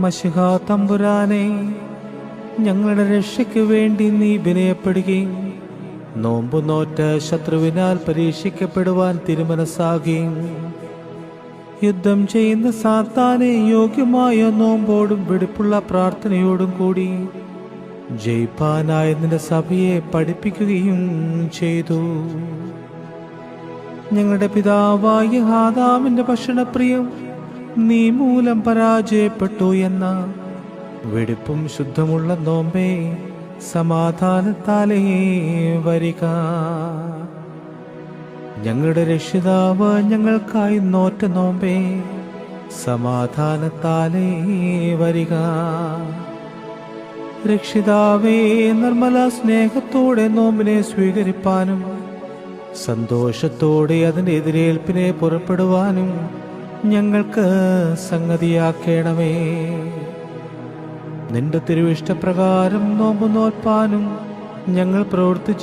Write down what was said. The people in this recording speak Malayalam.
മശിഹാ തമ്പുരാനെ, ഞങ്ങളുടെ രക്ഷയ്ക്ക് വേണ്ടി നീ വിനയപ്പെടുകയും നോമ്പു നോറ്റ് ശത്രുവിനാൽ പരീക്ഷിക്കപ്പെടുവാൻ തിരുമനസ്സാകുകയും യുദ്ധം ചെയ്യുന്ന സാത്താനെ യോഗ്യമായ നോമ്പോടും വെടിപ്പുള്ള പ്രാർത്ഥനയോടും കൂടി ജയിപ്പാനായ നിന്റെ സഭയെ പഠിപ്പിക്കുകയും ചെയ്തു. ഞങ്ങളുടെ പിതാവായ ആദാമിന്റെ ഭക്ഷണപ്രിയം നീ മൂലം പരാജയപ്പെട്ടു എന്ന വെടിപ്പും ശുദ്ധമുള്ള നോമ്പേ, സമാധാനത്താലേ വരിക. ഞങ്ങളുടെ രക്ഷിതാവ് ഞങ്ങൾക്കായി നോറ്റ നോമ്പേ, സമാധാനത്താലേ വരിക. രക്ഷിതാവേ, നിർമ്മല സ്നേഹത്തോടെ നോമ്പിനെ സ്വീകരിപ്പാനും സന്തോഷത്തോടെ അതിൻ്റെ എതിരേൽപ്പിനെ പുറപ്പെടുവാനും ഞങ്ങൾക്ക് സംഗതിയാക്കണമേ. നിന്റെ തിരുവിഷ്ടപ്രകാരം നോമ്പ് നോൽപ്പാനും ഞങ്ങൾ പ്രവർത്തിച്ചു